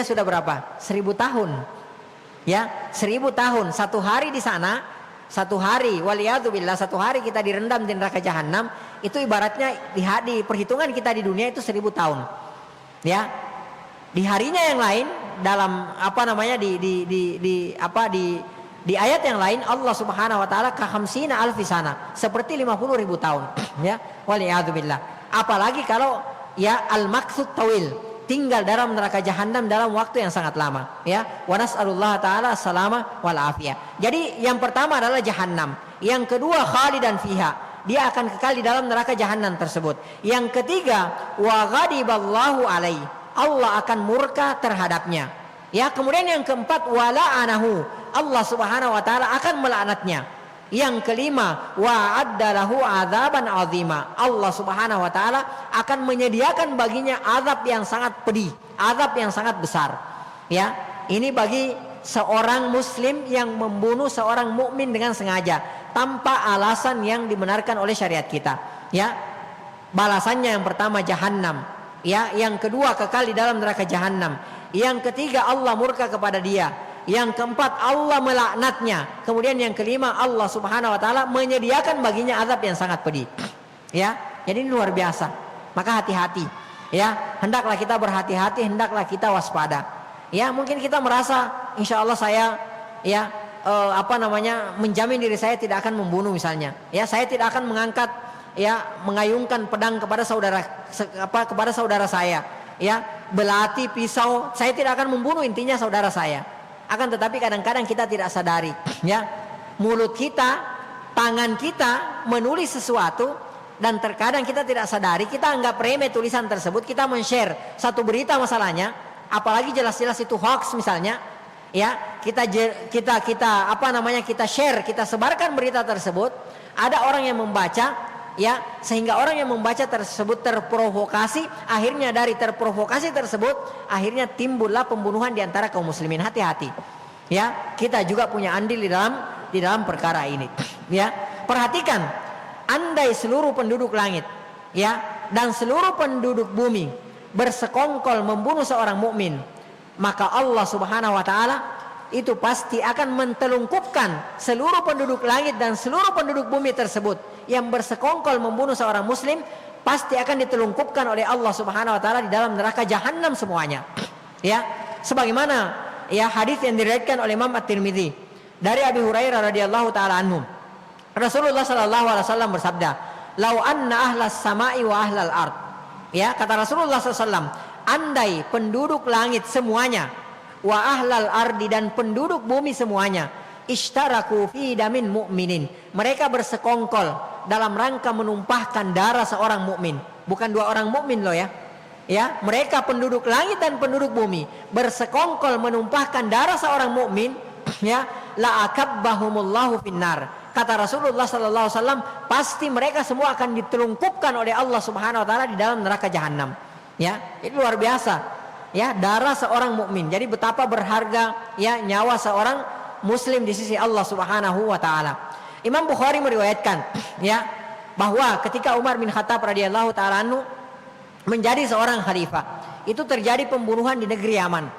sudah berapa? 1000 tahun. Ya, 1000 tahun. Satu hari di sana, satu hari waliyadzubillah, satu hari kita direndam di neraka jahanam, itu ibaratnya di perhitungan kita di dunia itu 1000 tahun. Ya. Di harinya yang lain dalam di ayat yang lain Allah Subhanahu wa taala ka-khamsina alfi sana, seperti 50.000 tahun. Ya, waliyadzubillah. Apalagi kalau ya al-maqsud tawil, tinggal dalam neraka jahanam dalam waktu yang sangat lama. Ya, wa nas'alullah taala salama wal afiyah. Jadi yang pertama adalah jahanam, yang kedua khalidan fiha, dia akan kekal di dalam neraka jahanam tersebut. Yang ketiga, wa ghadiballahu alaihi, Allah akan murka terhadapnya. Ya, kemudian yang keempat, wala anahu, Allah Subhanahu wa taala akan melaknatnya. Yang kelima, wa addalahu adzaban azima, Allah Subhanahu wa taala akan menyediakan baginya azab yang sangat pedih, azab yang sangat besar. Ya, ini bagi seorang muslim yang membunuh seorang mukmin dengan sengaja tanpa alasan yang dibenarkan oleh syariat kita. Ya, balasannya yang pertama jahanam. Ya, yang kedua kekal di dalam neraka jahanam. Yang ketiga Allah murka kepada dia. Yang keempat Allah melaknatnya. Kemudian yang kelima Allah Subhanahu wa taala menyediakan baginya azab yang sangat pedih. Ya, jadi ini luar biasa. Maka hati-hati. Ya, hendaklah kita berhati-hati, hendaklah kita waspada. Ya, mungkin kita merasa insya Allah saya ya menjamin diri saya tidak akan membunuh misalnya. Ya, saya tidak akan mengangkat mengayunkan pedang kepada saudara saya. Ya, belati, pisau, saya tidak akan membunuh intinya saudara saya. Akan tetapi kadang-kadang kita tidak sadari, ya, mulut kita, tangan kita menulis sesuatu dan terkadang kita tidak sadari, kita anggap remeh tulisan tersebut, kita men-share satu berita masalahnya, apalagi jelas-jelas itu hoax misalnya, ya, kita share, kita sebarkan berita tersebut, ada orang yang membaca. Ya, sehingga orang yang membaca tersebut terprovokasi, akhirnya dari terprovokasi tersebut akhirnya timbullah pembunuhan di antara kaum muslimin. Hati-hati. Ya, kita juga punya andil di dalam di dalam perkara ini. Ya, perhatikan, andai seluruh penduduk langit, ya, dan seluruh penduduk bumi bersekongkol membunuh seorang mukmin, maka Allah Subhanahu wa taala itu pasti akan mentelungkupkan seluruh penduduk langit dan seluruh penduduk bumi tersebut yang bersekongkol membunuh seorang muslim, pasti akan ditelungkupkan oleh Allah Subhanahu wa taala di dalam neraka jahanam semuanya. Ya, sebagaimana ya hadis yang diriwayatkan oleh Imam At-Tirmidzi dari Abi Hurairah radhiyallahu taala anhu. Rasulullah sallallahu alaihi wasallam bersabda, "Lau anna ahlas samai wa ahlal ard." Ya, kata Rasulullah SAW, andai penduduk langit semuanya, wa ahlal ardi, dan penduduk bumi semuanya, ishtaraku fi damin mu'minin, mereka bersekongkol dalam rangka menumpahkan darah seorang mukmin, bukan dua orang mukmin loh ya. Ya, mereka penduduk langit dan penduduk bumi bersekongkol menumpahkan darah seorang mukmin, ya, la akabbahumullahu finnar. Kata Rasulullah sallallahu alaihi wasallam, pasti mereka semua akan ditelungkupkan oleh Allah Subhanahu wa taala di dalam neraka jahanam. Ya, itu luar biasa. Ya, darah seorang mukmin. Jadi betapa berharga ya nyawa seorang muslim di sisi Allah Subhanahu wa taala. Imam Bukhari meriwayatkan ya bahwa ketika Umar bin Khattab radhiyallahu taala anhu menjadi seorang khalifah, itu terjadi pembunuhan di negeri Yaman.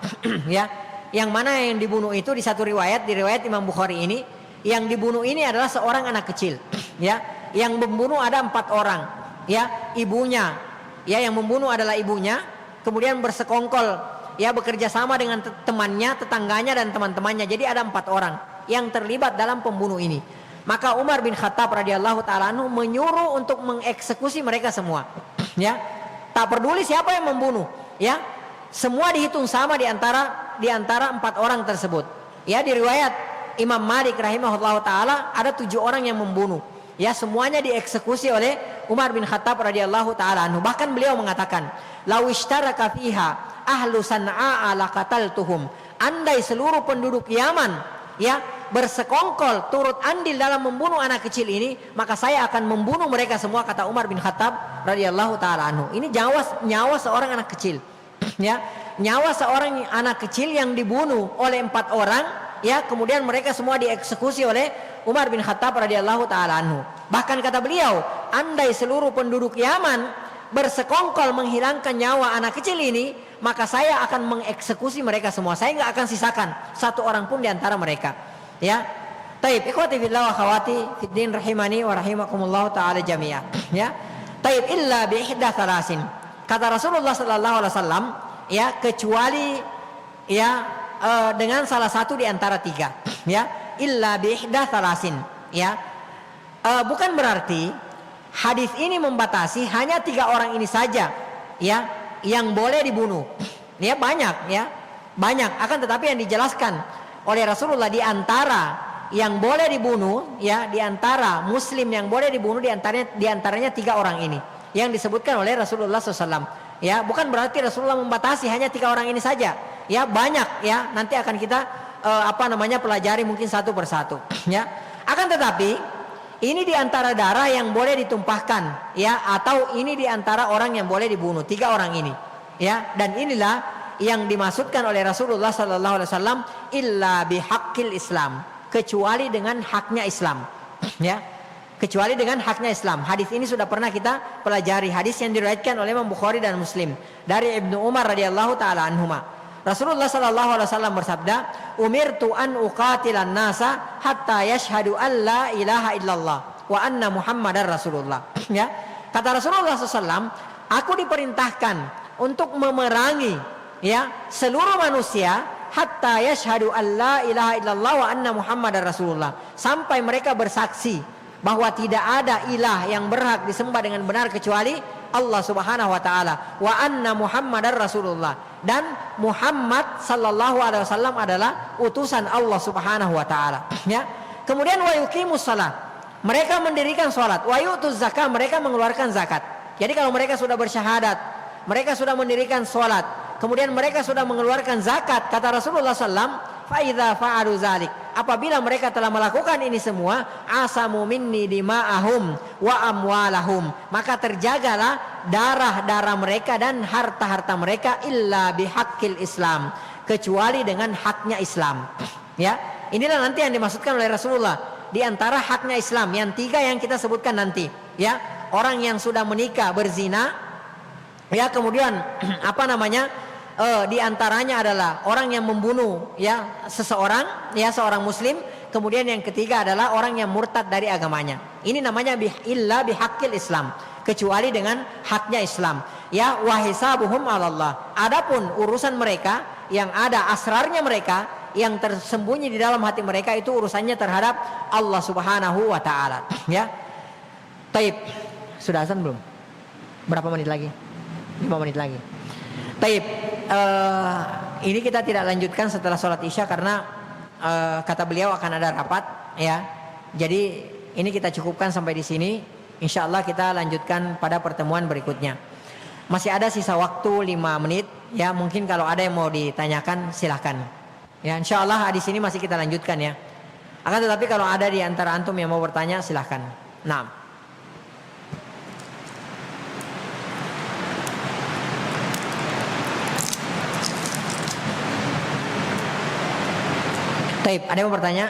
Ya, yang mana yang dibunuh itu di satu riwayat, di riwayat Imam Bukhari ini, yang dibunuh ini adalah seorang anak kecil. Ya, yang membunuh ada 4 orang. Ya, ibunya. Ya, yang membunuh adalah ibunya. Kemudian bersekongkol, ya, bekerja sama dengan temannya, tetangganya, dan teman-temannya. Jadi ada 4 orang yang terlibat dalam pembunuh ini. Maka Umar bin Khattab radhiyallahu taala anhu menyuruh untuk mengeksekusi mereka semua. Ya, tak peduli siapa yang membunuh. Ya, semua dihitung sama di antara 4 orang tersebut. Ya, di riwayat Imam Malik rahimahullah taala ada 7 orang yang membunuh. Ya, semuanya dieksekusi oleh Umar bin Khattab radhiyallahu taala anhu. Bahkan beliau mengatakan, "Lau ishtaraka fiha ahlu San'a laqataltuhum." Andai seluruh penduduk Yaman ya bersekongkol turut andil dalam membunuh anak kecil ini, maka saya akan membunuh mereka semua, kata Umar bin Khattab radhiyallahu taala anhu. Ini nyawa seorang anak kecil. Ya, nyawa seorang anak kecil yang dibunuh oleh 4 orang. Ya, kemudian mereka semua dieksekusi oleh Umar bin Khattab radhiyallahu taala anhu. Bahkan kata beliau, andai seluruh penduduk Yaman bersekongkol menghilangkan nyawa anak kecil ini, maka saya akan mengeksekusi mereka semua. Saya nggak akan sisakan 1 orang pun di antara mereka. Ya, taib ikhwati fillah wa akhwati fiddin rahimani wa rahimakumullah taala jami'ah. Ya, taib illa bi ihda thalasin. Kata Rasulullah sallallahu alaihi wasallam, ya, kecuali ya dengan salah satu di antara 3. Ya, illa bi ihda thalasin. Ya, bukan berarti hadis ini membatasi hanya 3 orang ini saja ya yang boleh dibunuh. Ya, banyak ya, banyak. Akan tetapi yang dijelaskan oleh Rasulullah di antara yang boleh dibunuh, ya, di antara muslim yang boleh dibunuh di antaranya 3 orang ini yang disebutkan oleh Rasulullah SAW. Ya, bukan berarti Rasulullah membatasi hanya 3 orang ini saja. Ya, banyak ya. Nanti akan kita pelajari mungkin satu persatu. Ya, akan tetapi ini di antara darah yang boleh ditumpahkan, ya, atau ini di antara orang yang boleh dibunuh, 3 orang ini. Ya, dan inilah yang dimaksudkan oleh Rasulullah sallallahu alaihi wasallam, illa bihaqqil Islam, kecuali dengan haknya Islam. Ya, kecuali dengan haknya Islam. Hadis ini sudah pernah kita pelajari, hadis yang diriwayatkan oleh Imam Bukhari dan Muslim dari Ibnu Umar radhiyallahu taala anhuma. Rasulullah sallallahu alaihi wasallam bersabda, "Umirtu an uqatilan nasa hatta yashhadu an la ilaha illallah wa anna Muhammadar Rasulullah." Ya, kata Rasulullah SAW, aku diperintahkan untuk memerangi ya seluruh manusia hatta yashhadu an la ilaha illallah wa anna Muhammadar Rasulullah, sampai mereka bersaksi bahwa tidak ada ilah yang berhak disembah dengan benar kecuali Allah Subhanahu wa taala, wa anna Muhammadar Rasulullah, dan Muhammad sallallahu alaihi wasallam adalah utusan Allah Subhanahu wa taala. Ya. Kemudian wa yuqimus shalah, mereka mendirikan salat, wa yu'tuz zakah, mereka mengeluarkan zakat. Jadi kalau mereka sudah bersyahadat, mereka sudah mendirikan salat, kemudian mereka sudah mengeluarkan zakat, kata Rasulullah SAW, fa idza fa'alu zalik, apabila mereka telah melakukan ini semua, asamu minni dima'ahum wa amwalahum, maka terjagalah darah-darah mereka dan harta-harta mereka, illa bihaqqil Islam, kecuali dengan haknya Islam. Ya, inilah nanti yang dimaksudkan oleh Rasulullah di antara haknya Islam yang 3 yang kita sebutkan nanti, ya. Orang yang sudah menikah berzina, ya, kemudian di antaranya adalah orang yang membunuh, ya, seseorang, ya, seorang muslim. Kemudian yang ketiga adalah orang yang murtad dari agamanya. Ini namanya illa bihaqqil Islam, kecuali dengan haknya Islam. Ya, wa hisabuhum 'ala Allah. Adapun urusan mereka yang ada asrarnya mereka yang tersembunyi di dalam hati mereka itu urusannya terhadap Allah Subhanahu wa taala, ya. Taib. Sudah azan belum? Berapa menit lagi? 5 menit lagi. Taib. Ini kita tidak lanjutkan setelah sholat Isya karena kata beliau akan ada rapat, ya. Jadi ini kita cukupkan sampai di sini. Insya Allah kita lanjutkan pada pertemuan berikutnya. Masih ada sisa waktu 5 menit, ya. Mungkin kalau ada yang mau ditanyakan silahkan. Ya, insya Allah di sini masih kita lanjutkan, ya. Akan tetapi kalau ada di antara antum yang mau bertanya silahkan. Nah. Taib, ada yang mau bertanya?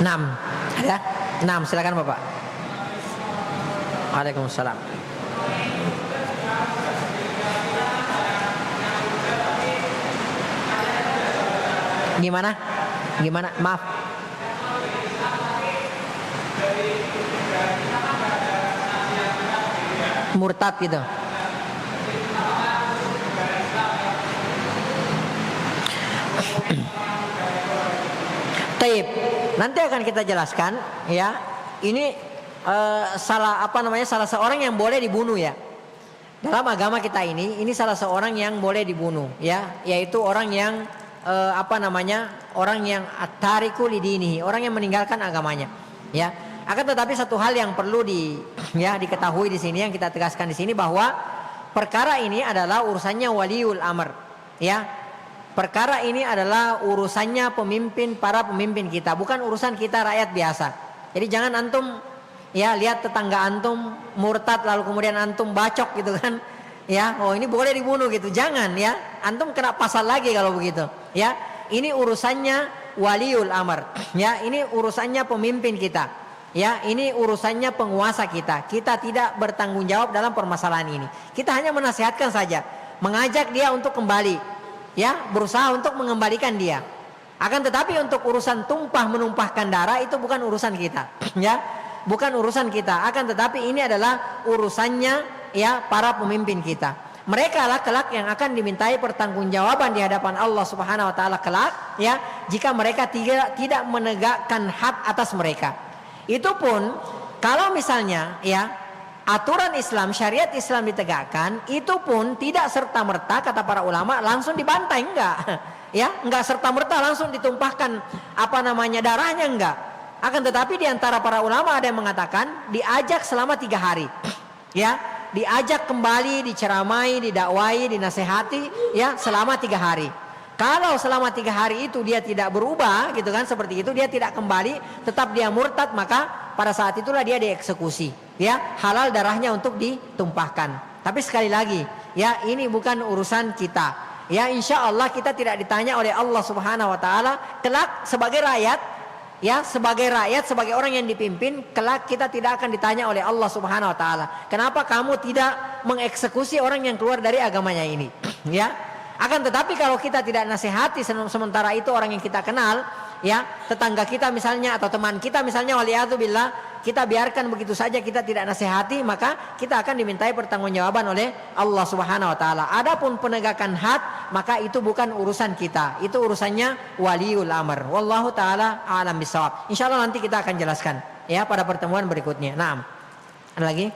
Enam, ada? 6, silakan Bapak. Waalaikumsalam. Gimana? Gimana? Maaf. Murtad gitu. Taib. Nanti akan kita jelaskan, ya. Ini salah seorang yang boleh dibunuh, ya. Dalam agama kita ini salah seorang yang boleh dibunuh, ya, yaitu orang yang orang yang at-tariku lidinihi, orang yang meninggalkan agamanya, ya. Akan tetapi satu hal yang perlu diketahui di sini, yang kita tegaskan di sini, bahwa perkara ini adalah urusannya waliul amr, ya. Perkara ini adalah urusannya para pemimpin kita, bukan urusan kita rakyat biasa. Jadi jangan antum, ya, lihat tetangga antum murtad lalu kemudian antum bacok gitu kan, ya, oh ini boleh dibunuh gitu. Jangan, ya, antum kena pasal lagi kalau begitu, ya. Ini urusannya waliul amr, ya, ini urusannya pemimpin kita, ya, ini urusannya penguasa kita. Kita tidak bertanggung jawab dalam permasalahan ini. Kita hanya menasihatkan saja, mengajak dia untuk kembali, ya, berusaha untuk mengembalikan dia. Akan tetapi untuk urusan menumpahkan darah itu bukan urusan kita, ya, bukan urusan kita. Akan tetapi ini adalah urusannya, ya, para pemimpin kita. Mereka lah kelak yang akan dimintai pertanggungjawaban di hadapan Allah Subhanahu wa taala kelak, ya, jika mereka tidak menegakkan hak atas mereka. Itu pun kalau misalnya, ya, aturan Islam, syariat Islam ditegakkan, itu pun tidak serta-merta kata para ulama langsung dibantai, enggak. Ya, enggak serta-merta langsung ditumpahkan darahnya, enggak. Akan tetapi di antara para ulama ada yang mengatakan diajak selama 3 hari. Ya, diajak kembali, diceramai, didakwai, dinasehati, ya, selama 3 hari. Kalau selama 3 hari itu dia tidak berubah gitu kan, seperti itu, dia tidak kembali, tetap dia murtad, maka pada saat itulah dia dieksekusi, ya, halal darahnya untuk ditumpahkan. Tapi sekali lagi, ya, ini bukan urusan kita, ya. Insya Allah kita tidak ditanya oleh Allah Subhanahu wa taala kelak sebagai rakyat, ya, sebagai orang yang dipimpin, kelak kita tidak akan ditanya oleh Allah Subhanahu wa taala, kenapa kamu tidak mengeksekusi orang yang keluar dari agamanya ini, ya. Akan tetapi kalau kita tidak nasihati, sementara itu orang yang kita kenal, ya, tetangga kita misalnya atau teman kita misalnya, waliyadzubillah, kita biarkan begitu saja, kita tidak nasihati, maka kita akan dimintai pertanggungjawaban oleh Allah Subhanahu wa taala. Adapun penegakan had, maka itu bukan urusan kita, itu urusannya waliul amr. Wallahu taala a'lam bishawab. Insyaallah nanti kita akan jelaskan, ya, pada pertemuan berikutnya. Naam. Ada lagi?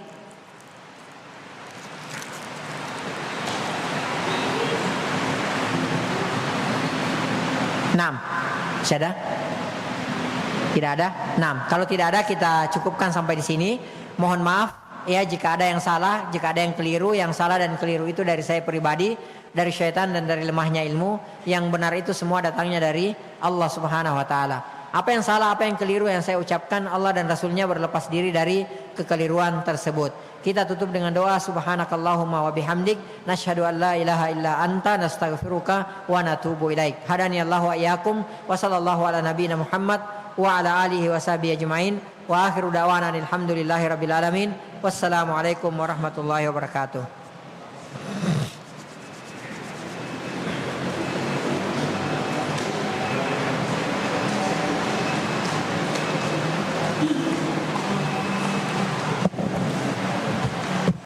Naam. Masih ada? Tidak ada? Nah, kalau tidak ada kita cukupkan sampai di sini. Mohon maaf ya jika ada yang salah, jika ada yang keliru. Yang salah dan keliru itu dari saya pribadi, dari syaitan dan dari lemahnya ilmu. Yang benar itu semua datangnya dari Allah Subhanahu wa taala. Apa yang salah, apa yang keliru yang saya ucapkan, Allah dan Rasulnya berlepas diri dari kekeliruan tersebut. Kita tutup dengan doa, subhanakallahumma wa bihamdik, nasyhadu an la ilaha illa anta, nastaghfiruka wa natubu ilaik. Hadani Allah wa iyyakum, wa sallallahu ala nabiyyina Muhammad wa ala alihi wa sahbihi ajma'in, wa akhiru da'wana alhamdulillahi rabbil alamin. Wassalamualaikum warahmatullahi wabarakatuh.